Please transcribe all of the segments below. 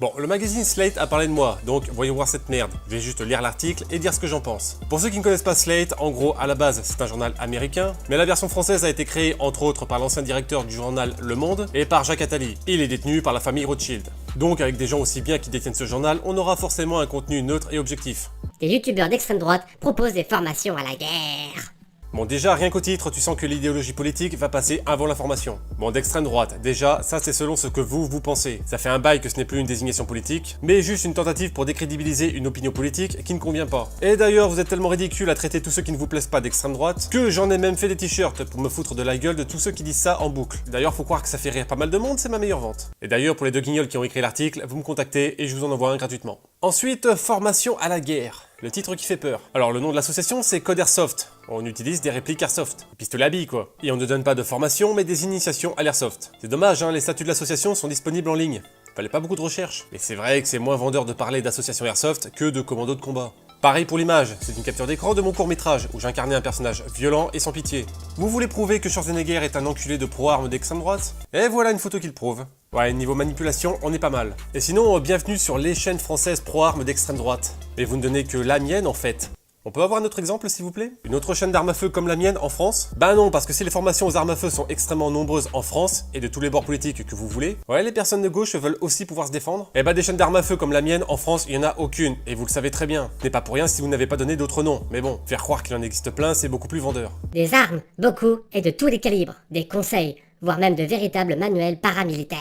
Bon, le magazine Slate a parlé de moi, donc voyons voir cette merde. Je vais juste lire l'article et dire ce que j'en pense. Pour ceux qui ne connaissent pas Slate, en gros, à la base, c'est un journal américain, mais la version française a été créée entre autres par l'ancien directeur du journal Le Monde et par Jacques Attali. Il est détenu par la famille Rothschild. Donc avec des gens aussi bien qui détiennent ce journal, on aura forcément un contenu neutre et objectif. Des youtubeurs d'extrême droite proposent des formations à la guerre. Bon, déjà, rien qu'au titre, tu sens que l'idéologie politique va passer avant l'information. Bon, d'extrême droite, déjà, ça c'est selon ce que vous pensez. Ça fait un bail que ce n'est plus une désignation politique, mais juste une tentative pour décrédibiliser une opinion politique qui ne convient pas. Et d'ailleurs, vous êtes tellement ridicule à traiter tous ceux qui ne vous plaisent pas d'extrême droite, que j'en ai même fait des t-shirts pour me foutre de la gueule de tous ceux qui disent ça en boucle. D'ailleurs, faut croire que ça fait rire pas mal de monde, c'est ma meilleure vente. Et d'ailleurs, pour les deux guignols qui ont écrit l'article, vous me contactez et je vous en envoie un gratuitement. Ensuite, formation à la guerre. Le titre qui fait peur. Alors le nom de l'association c'est Code Airsoft. On utilise des répliques Airsoft. Pistolet à billes quoi. Et on ne donne pas de formation mais des initiations à l'Airsoft. C'est dommage hein, les statuts de l'association sont disponibles en ligne. Fallait pas beaucoup de recherche. Mais c'est vrai que c'est moins vendeur de parler d'association Airsoft que de commando de combat. Pareil pour l'image, c'est une capture d'écran de mon court-métrage où j'incarnais un personnage violent et sans pitié. Vous voulez prouver que Schwarzenegger est un enculé de pro-armes d'extrême droite? Et voilà une photo qui le prouve. Ouais, niveau manipulation, on est pas mal. Et sinon, bienvenue sur les chaînes françaises pro-armes d'extrême droite. Mais vous ne donnez que la mienne en fait. On peut avoir un autre exemple s'il vous plaît? Une autre chaîne d'armes à feu comme la mienne en France? Bah non, parce que si les formations aux armes à feu sont extrêmement nombreuses en France, et de tous les bords politiques que vous voulez, ouais les personnes de gauche veulent aussi pouvoir se défendre. Et bah des chaînes d'armes à feu comme la mienne en France, il y en a aucune, et vous le savez très bien. Ce n'est pas pour rien si vous n'avez pas donné d'autres noms, mais bon, faire croire qu'il en existe plein, c'est beaucoup plus vendeur. Des armes, beaucoup, et de tous les calibres. Des conseils, voire même de véritables manuels paramilitaires.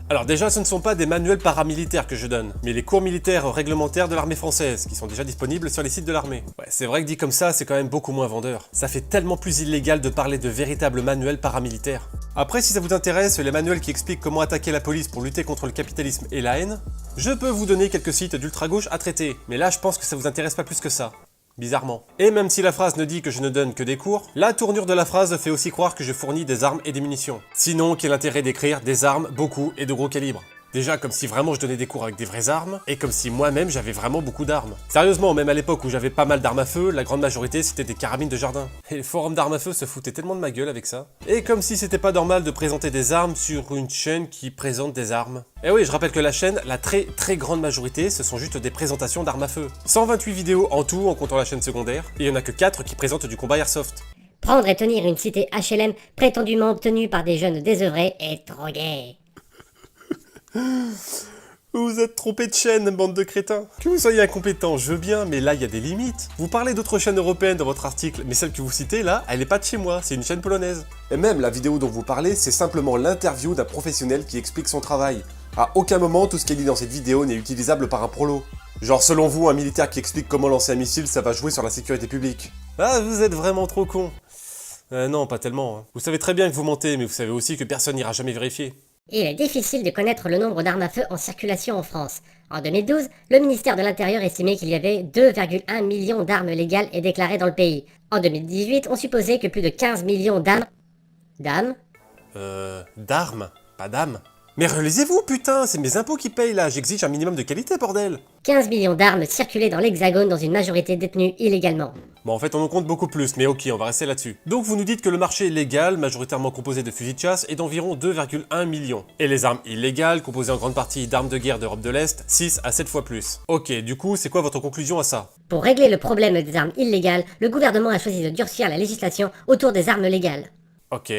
Alors déjà, ce ne sont pas des manuels paramilitaires que je donne, mais les cours militaires réglementaires de l'armée française, qui sont déjà disponibles sur les sites de l'armée. Ouais, c'est vrai que dit comme ça, c'est quand même beaucoup moins vendeur. Ça fait tellement plus illégal de parler de véritables manuels paramilitaires. Après, si ça vous intéresse, les manuels qui expliquent comment attaquer la police pour lutter contre le capitalisme et la haine, je peux vous donner quelques sites d'ultra-gauche à traiter, mais là je pense que ça vous intéresse pas plus que ça. Bizarrement. Et même si la phrase ne dit que je ne donne que des cours, la tournure de la phrase fait aussi croire que je fournis des armes et des munitions. Sinon, quel intérêt d'écrire des armes, beaucoup et de gros calibre? Déjà comme si vraiment je donnais des cours avec des vraies armes, et comme si moi-même j'avais vraiment beaucoup d'armes. Sérieusement, même à l'époque où j'avais pas mal d'armes à feu, la grande majorité c'était des carabines de jardin. Et les forums d'armes à feu se foutaient tellement de ma gueule avec ça. Et comme si c'était pas normal de présenter des armes sur une chaîne qui présente des armes. Et oui, je rappelle que la chaîne, la très grande majorité, ce sont juste des présentations d'armes à feu. 128 vidéos en tout en comptant la chaîne secondaire, et il y en a que 4 qui présentent du combat airsoft. Prendre et tenir une cité HLM prétendument obtenue par des jeunes désœuvrés et drogués. Vous vous êtes trompé de chaîne, bande de crétins. Que vous soyez incompétent, je veux bien, mais là, il y a des limites. Vous parlez d'autres chaînes européennes dans votre article, mais celle que vous citez, là, elle est pas de chez moi, c'est une chaîne polonaise. Et même, la vidéo dont vous parlez, c'est simplement l'interview d'un professionnel qui explique son travail. À aucun moment, tout ce qui est dit dans cette vidéo n'est utilisable par un prolo. Genre, selon vous, un militaire qui explique comment lancer un missile, ça va jouer sur la sécurité publique. Ah, vous êtes vraiment trop con. Non, pas tellement. Hein. Vous savez très bien que vous mentez, mais vous savez aussi que personne n'ira jamais vérifier. Il est difficile de connaître le nombre d'armes à feu en circulation en France. En 2012, le ministère de l'Intérieur estimait qu'il y avait 2,1 millions d'armes légales et déclarées dans le pays. En 2018, on supposait que plus de 15 millions d'armes... D'armes? D'armes, pas d'âmes. Mais relisez-vous, putain, c'est mes impôts qui payent là, j'exige un minimum de qualité, bordel. 15 millions d'armes circulaient dans l'Hexagone dans une majorité détenues illégalement. Bon, en fait, on en compte beaucoup plus, mais ok, on va rester là-dessus. Donc, vous nous dites que le marché légal, majoritairement composé de fusils de chasse, est d'environ 2,1 millions. Et les armes illégales, composées en grande partie d'armes de guerre d'Europe de l'Est, 6 à 7 fois plus. Ok, du coup, c'est quoi votre conclusion à ça? Pour régler le problème des armes illégales, le gouvernement a choisi de durcir la législation autour des armes légales. Ok.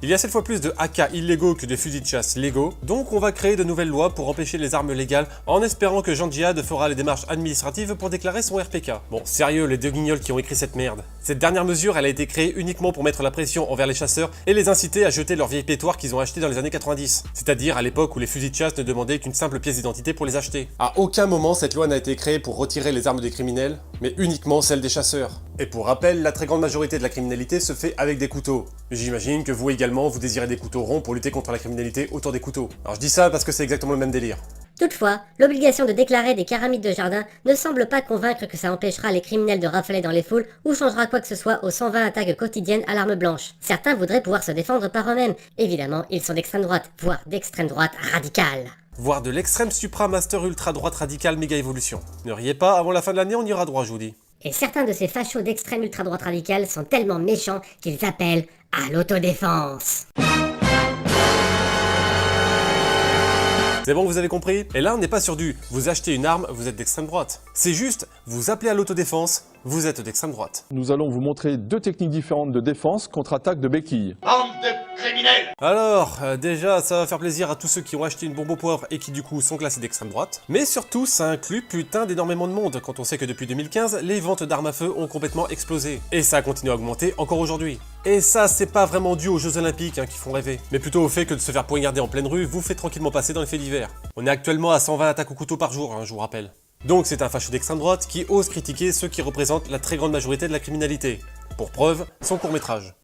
Il y a 7 fois plus de AK illégaux que de fusils de chasse légaux, donc on va créer de nouvelles lois pour empêcher les armes légales en espérant que Jean Djihad fera les démarches administratives pour déclarer son RPK. Bon, sérieux, les deux guignols qui ont écrit cette merde. Cette dernière mesure, elle a été créée uniquement pour mettre la pression envers les chasseurs et les inciter à jeter leurs vieilles pétoires qu'ils ont achetées dans les années 90. C'est-à-dire à l'époque où les fusils de chasse ne demandaient qu'une simple pièce d'identité pour les acheter. À aucun moment cette loi n'a été créée pour retirer les armes des criminels, mais uniquement celles des chasseurs. Et pour rappel, la très grande majorité de la criminalité se fait avec des couteaux. J'imagine que vous également, vous désirez des couteaux ronds pour lutter contre la criminalité autour des couteaux. Alors je dis ça parce que c'est exactement le même délire. Toutefois, l'obligation de déclarer des caramides de jardin ne semble pas convaincre que ça empêchera les criminels de rafler dans les foules ou changera quoi que ce soit aux 120 attaques quotidiennes à l'arme blanche. Certains voudraient pouvoir se défendre par eux-mêmes. Évidemment, ils sont d'extrême droite, voire d'extrême droite radicale. Voire de l'extrême supra-master ultra-droite radicale méga évolution. Ne riez pas, avant la fin de l'année on ira droit, je vous dis. Et certains de ces fachos d'extrême ultra-droite radicale sont tellement méchants qu'ils appellent à l'autodéfense. C'est bon, vous avez compris? Et là, on n'est pas sur du « vous achetez une arme, vous êtes d'extrême droite ». C'est juste « vous appelez à l'autodéfense, vous êtes d'extrême droite ». Nous allons vous montrer 2 techniques différentes de défense contre attaque de béquilles. Bande de criminels! Alors, déjà, ça va faire plaisir à tous ceux qui ont acheté une bombe au poivre et qui du coup sont classés d'extrême droite. Mais surtout, ça inclut putain d'énormément de monde quand on sait que depuis 2015, les ventes d'armes à feu ont complètement explosé. Et ça continue à augmenter encore aujourd'hui. Et ça, c'est pas vraiment dû aux Jeux Olympiques qui font rêver, mais plutôt au fait que de se faire poignarder en pleine rue vous fait tranquillement passer dans les faits divers. On est actuellement à 120 attaques au couteau par jour, je vous rappelle. Donc c'est un facho d'extrême droite qui ose critiquer ceux qui représentent la très grande majorité de la criminalité. Pour preuve, son court-métrage.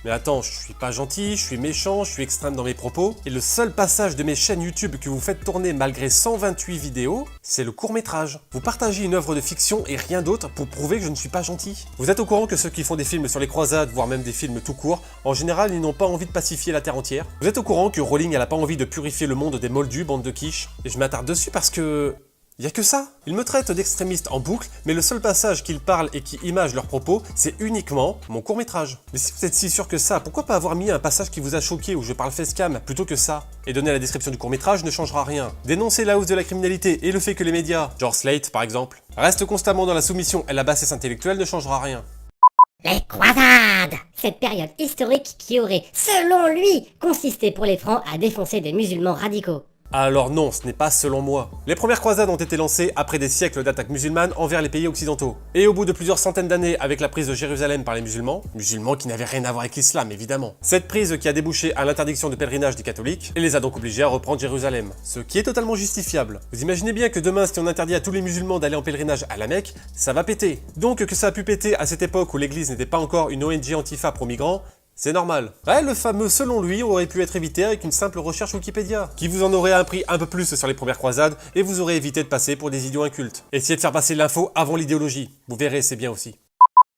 Mais attends, je suis pas gentil, je suis méchant, je suis extrême dans mes propos, et le seul passage de mes chaînes YouTube que vous faites tourner malgré 128 vidéos, c'est le court-métrage. Vous partagez une œuvre de fiction et rien d'autre pour prouver que je ne suis pas gentil. Vous êtes au courant que ceux qui font des films sur les croisades, voire même des films tout court, en général ils n'ont pas envie de pacifier la terre entière. Vous êtes au courant que Rowling elle a pas envie de purifier le monde des moldus, bande de quiches, et je m'attarde dessus parce que... y a que ça. Ils me traitent d'extrémiste en boucle, mais le seul passage qu'ils parlent et qui image leurs propos, c'est uniquement mon court-métrage. Mais si vous êtes si sûr que ça, pourquoi pas avoir mis un passage qui vous a choqué où je parle facecam plutôt que ça? Et donner la description du court-métrage ne changera rien. Dénoncer la hausse de la criminalité et le fait que les médias, genre Slate par exemple, restent constamment dans la soumission et la bassesse intellectuelle ne changera rien. Les croisades! Cette période historique qui aurait, selon lui, consisté pour les Francs à défoncer des musulmans radicaux. Alors non, ce n'est pas selon moi. Les premières croisades ont été lancées après des siècles d'attaques musulmanes envers les pays occidentaux. Et au bout de plusieurs centaines d'années avec la prise de Jérusalem par les musulmans qui n'avaient rien à voir avec l'islam évidemment. Cette prise qui a débouché à l'interdiction de pèlerinage des catholiques et les a donc obligés à reprendre Jérusalem. Ce qui est totalement justifiable. Vous imaginez bien que demain si on interdit à tous les musulmans d'aller en pèlerinage à la Mecque, ça va péter. Donc que ça a pu péter à cette époque où l'église n'était pas encore une ONG antifa pro-migrants, c'est normal. Ouais, le fameux selon lui aurait pu être évité avec une simple recherche Wikipédia, qui vous en aurait appris un peu plus sur les premières croisades et vous aurait évité de passer pour des idiots incultes. Essayez de faire passer l'info avant l'idéologie, vous verrez c'est bien aussi.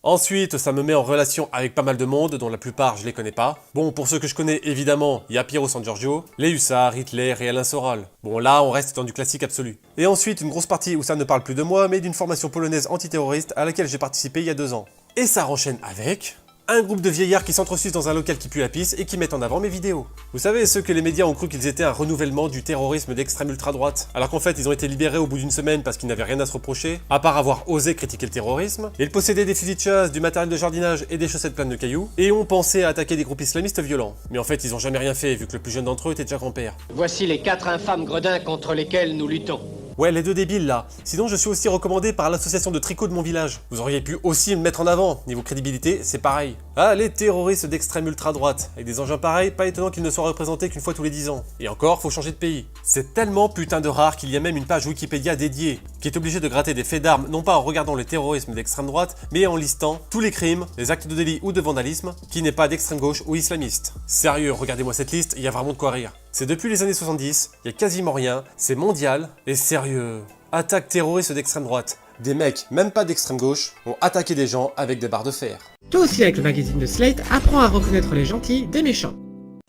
Ensuite, ça me met en relation avec pas mal de monde, dont la plupart je les connais pas. Bon, pour ceux que je connais, évidemment, il y a Piero San Giorgio, les hussards, Hitler et Alain Soral. Bon, là, on reste dans du classique absolu. Et ensuite, une grosse partie où ça ne parle plus de moi, mais d'une formation polonaise antiterroriste à laquelle j'ai participé il y a 2 ans. Et ça enchaîne avec... un groupe de vieillards qui s'entresucent dans un local qui pue la pisse et qui mettent en avant mes vidéos. Vous savez, ceux que les médias ont cru qu'ils étaient un renouvellement du terrorisme d'extrême ultra-droite, alors qu'en fait ils ont été libérés au bout d'une semaine parce qu'ils n'avaient rien à se reprocher, à part avoir osé critiquer le terrorisme, ils possédaient des fusils de chasse, du matériel de jardinage et des chaussettes pleines de cailloux, et ont pensé à attaquer des groupes islamistes violents. Mais en fait ils ont jamais rien fait vu que le plus jeune d'entre eux était déjà grand-père. Voici les 4 infâmes gredins contre lesquels nous luttons. Ouais, les 2 débiles là. Sinon, je suis aussi recommandé par l'association de tricot de mon village. Vous auriez pu aussi me mettre en avant. Niveau crédibilité, c'est pareil. Ah, les terroristes d'extrême ultra-droite. Avec des engins pareils, pas étonnant qu'ils ne soient représentés qu'une fois tous les 10 ans. Et encore, faut changer de pays. C'est tellement putain de rare qu'il y a même une page Wikipédia dédiée, qui est obligée de gratter des faits d'armes, non pas en regardant le terrorisme d'extrême droite, mais en listant tous les crimes, les actes de délit ou de vandalisme, qui n'est pas d'extrême gauche ou islamiste. Sérieux, regardez-moi cette liste, il y a vraiment de quoi rire. C'est depuis les années 70, il y a quasiment rien, c'est mondial, et sérieux. Attaque terroriste d'extrême droite. Des mecs, même pas d'extrême gauche, ont attaqué des gens avec des barres de fer. Toi aussi avec le magazine de Slate, apprends à reconnaître les gentils des méchants.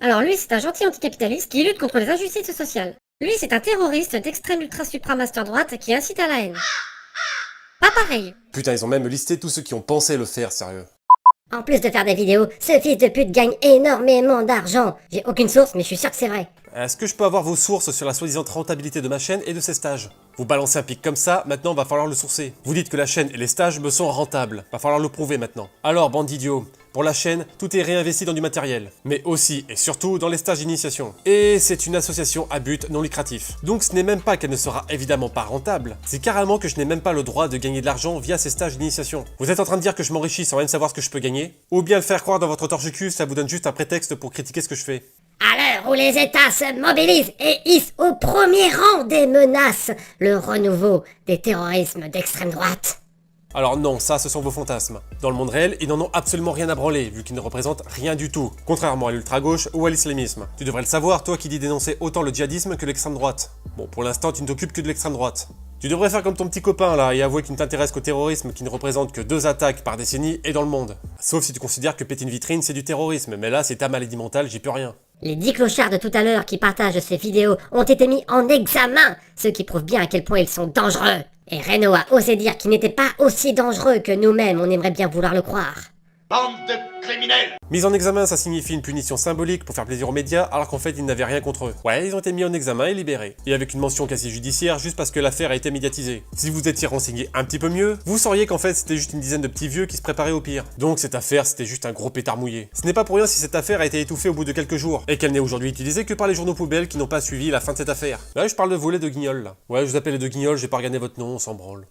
Alors lui, c'est un gentil anticapitaliste qui lutte contre les injustices sociales. Lui, c'est un terroriste d'extrême ultra-supra-master droite qui incite à la haine. Pas pareil. Putain, ils ont même listé tous ceux qui ont pensé le faire, sérieux. En plus de faire des vidéos, ce fils de pute gagne énormément d'argent. J'ai aucune source, mais je suis sûr que c'est vrai. Est-ce que je peux avoir vos sources sur la soi-disant rentabilité de ma chaîne et de ses stages? Vous balancez un pic comme ça, maintenant va falloir le sourcer. Vous dites que la chaîne et les stages me sont rentables, va falloir le prouver maintenant. Alors, bande d'idiots, pour la chaîne, tout est réinvesti dans du matériel, mais aussi et surtout dans les stages d'initiation. Et c'est une association à but non lucratif. Donc ce n'est même pas qu'elle ne sera évidemment pas rentable, c'est carrément que je n'ai même pas le droit de gagner de l'argent via ces stages d'initiation. Vous êtes en train de dire que je m'enrichis sans même savoir ce que je peux gagner? Ou bien le faire croire dans votre torche-cul, ça vous donne juste un prétexte pour critiquer ce que je fais? À l'heure où les États se mobilisent et hissent au premier rang des menaces, le renouveau des terrorismes d'extrême droite. Alors non, ça ce sont vos fantasmes. Dans le monde réel, ils n'en ont absolument rien à branler, vu qu'ils ne représentent rien du tout, contrairement à l'ultra-gauche ou à l'islamisme. Tu devrais le savoir, toi qui dis dénoncer autant le djihadisme que l'extrême droite. Bon, pour l'instant, tu ne t'occupes que de l'extrême droite. Tu devrais faire comme ton petit copain là et avouer qu'il ne t'intéresse qu'au terrorisme qui ne représente que 2 attaques par décennie et dans le monde. Sauf si tu considères que péter une vitrine c'est du terrorisme, mais là c'est ta maladie mentale, j'y peux rien. Les 10 clochards de tout à l'heure qui partagent ces vidéos ont été mis en examen, ce qui prouve bien à quel point ils sont dangereux. Et Reno a osé dire qu'ils n'étaient pas aussi dangereux que nous-mêmes, on aimerait bien vouloir le croire. Bande de criminels! Mise en examen, ça signifie une punition symbolique pour faire plaisir aux médias, alors qu'en fait ils n'avaient rien contre eux. Ouais, ils ont été mis en examen et libérés. Et avec une mention quasi judiciaire juste parce que l'affaire a été médiatisée. Si vous étiez renseigné un petit peu mieux, vous sauriez qu'en fait c'était juste une dizaine de petits vieux qui se préparaient au pire. Donc cette affaire c'était juste un gros pétard mouillé. Ce n'est pas pour rien si cette affaire a été étouffée au bout de quelques jours, et qu'elle n'est aujourd'hui utilisée que par les journaux poubelles qui n'ont pas suivi la fin de cette affaire. Là je parle de vous les deux guignols là. Ouais, je vous appelle les deux guignols, j'ai pas regardé votre nom, on s'en branle.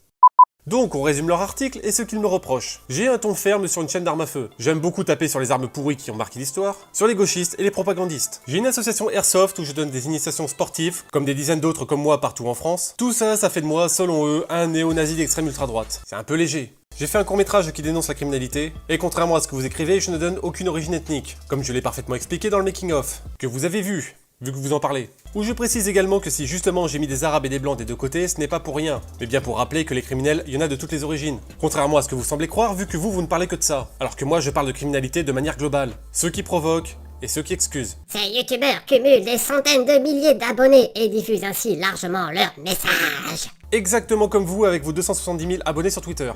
Donc on résume leur article et ce qu'ils me reprochent. J'ai un ton ferme sur une chaîne d'armes à feu. J'aime beaucoup taper sur les armes pourries qui ont marqué l'histoire, sur les gauchistes et les propagandistes. J'ai une association Airsoft où je donne des initiations sportives, comme des dizaines d'autres comme moi partout en France. Tout ça, ça fait de moi, selon eux, un néo-nazi d'extrême ultra-droite. C'est un peu léger. J'ai fait un court-métrage qui dénonce la criminalité, et contrairement à ce que vous écrivez, je ne donne aucune origine ethnique, comme je l'ai parfaitement expliqué dans le making-of, que vous avez vu que vous en parlez. Où je précise également que si justement j'ai mis des arabes et des blancs des deux côtés, ce n'est pas pour rien, mais bien pour rappeler que les criminels, il y en a de toutes les origines. Contrairement à ce que vous semblez croire, vu que vous ne parlez que de ça. Alors que moi je parle de criminalité de manière globale. Ceux qui provoquent, et ceux qui excusent. Ces youtubeurs cumulent des centaines de milliers d'abonnés et diffusent ainsi largement leurs messages. Exactement comme vous avec vos 270 000 abonnés sur Twitter.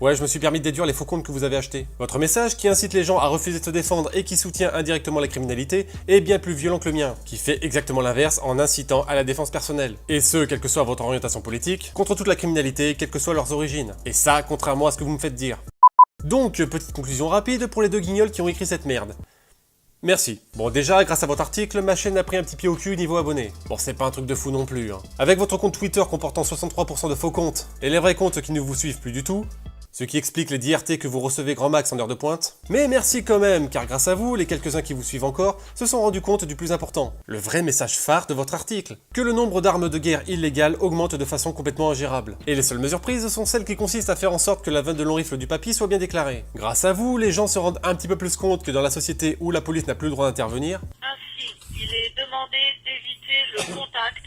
Ouais, je me suis permis de déduire les faux comptes que vous avez achetés. Votre message, qui incite les gens à refuser de se défendre et qui soutient indirectement la criminalité, est bien plus violent que le mien, qui fait exactement l'inverse en incitant à la défense personnelle. Et ce, quelle que soit votre orientation politique, contre toute la criminalité, quelles que soient leurs origines. Et ça, contrairement à ce que vous me faites dire. Donc, petite conclusion rapide pour les deux guignols qui ont écrit cette merde. Merci. Bon déjà, grâce à votre article, ma chaîne a pris un petit pied au cul niveau abonnés. Bon, c'est pas un truc de fou non plus, hein. Avec votre compte Twitter comportant 63% de faux comptes, et les vrais comptes qui ne vous suivent plus du tout, ce qui explique les 10 RT que vous recevez grand max en heure de pointe. Mais merci quand même, car grâce à vous, les quelques-uns qui vous suivent encore se sont rendus compte du plus important, le vrai message phare de votre article, que le nombre d'armes de guerre illégales augmente de façon complètement ingérable. Et les seules mesures prises sont celles qui consistent à faire en sorte que la vente de long rifle du papy soit bien déclarée. Grâce à vous, les gens se rendent un petit peu plus compte que dans la société où la police n'a plus le droit d'intervenir, Ainsi, il est demandé d'éviter le contact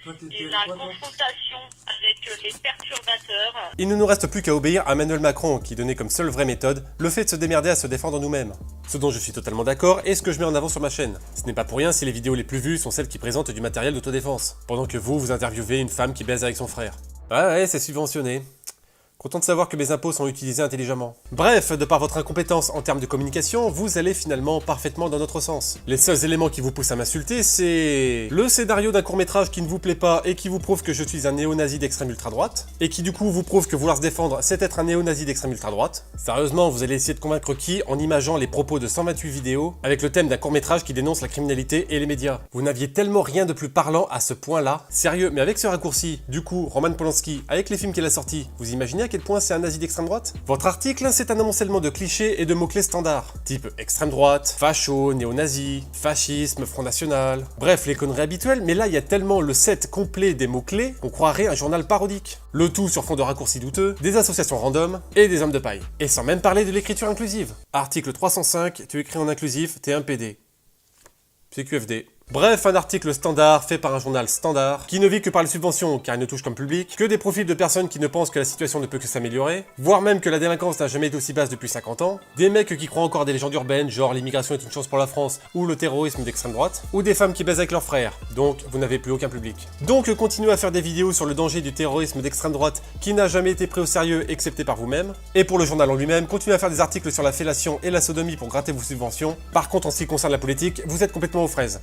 et la confrontation avec les perturbateurs. il ne nous reste plus qu'à obéir à Emmanuel Macron qui donnait comme seule vraie méthode le fait de se démerder à se défendre nous-mêmes. Ce dont je suis totalement d'accord et ce que je mets en avant sur ma chaîne. Ce n'est pas pour rien si les vidéos les plus vues sont celles qui présentent du matériel d'autodéfense, pendant que vous interviewez une femme qui baise avec son frère. Ouais, c'est subventionné. Content de savoir que mes impôts sont utilisés intelligemment. Bref, de par votre incompétence en termes de communication, vous allez finalement parfaitement dans notre sens. Les seuls éléments qui vous poussent à m'insulter, c'est le scénario d'un court-métrage qui ne vous plaît pas et qui vous prouve que je suis un néo-nazi d'extrême ultra-droite, et qui du coup vous prouve que vouloir se défendre, c'est être un néo-nazi d'extrême ultra-droite. Sérieusement, vous allez essayer de convaincre qui en imageant les propos de 128 vidéos avec le thème d'un court-métrage qui dénonce la criminalité et les médias. Vous n'aviez tellement rien de plus parlant à ce point-là. Sérieux, mais avec ce raccourci, du coup, Roman Polanski, avec les films qu'il a sortis, vous imaginez à quel point c'est un nazi d'extrême droite? Votre article, c'est un amoncellement de clichés et de mots-clés standards, type extrême droite, facho, néo-nazi, fascisme, Front National, bref, les conneries habituelles, mais là il y a tellement le set complet des mots-clés qu'on croirait un journal parodique. Le tout sur fond de raccourcis douteux, des associations random et des hommes de paille. Et sans même parler de l'écriture inclusive. Article 305, tu écris en inclusif, t'es un PD. CQFD. Bref, un article standard fait par un journal standard, qui ne vit que par les subventions car il ne touche comme public, que des profils de personnes qui ne pensent que la situation ne peut que s'améliorer, voire même que la délinquance n'a jamais été aussi basse depuis 50 ans, des mecs qui croient encore des légendes urbaines genre l'immigration est une chance pour la France ou le terrorisme d'extrême droite, ou des femmes qui baisent avec leurs frères, donc vous n'avez plus aucun public. Donc continuez à faire des vidéos sur le danger du terrorisme d'extrême droite qui n'a jamais été pris au sérieux excepté par vous-même, et pour le journal en lui-même, continuez à faire des articles sur la fellation et la sodomie pour gratter vos subventions. Par contre en ce qui concerne la politique, vous êtes complètement aux fraises.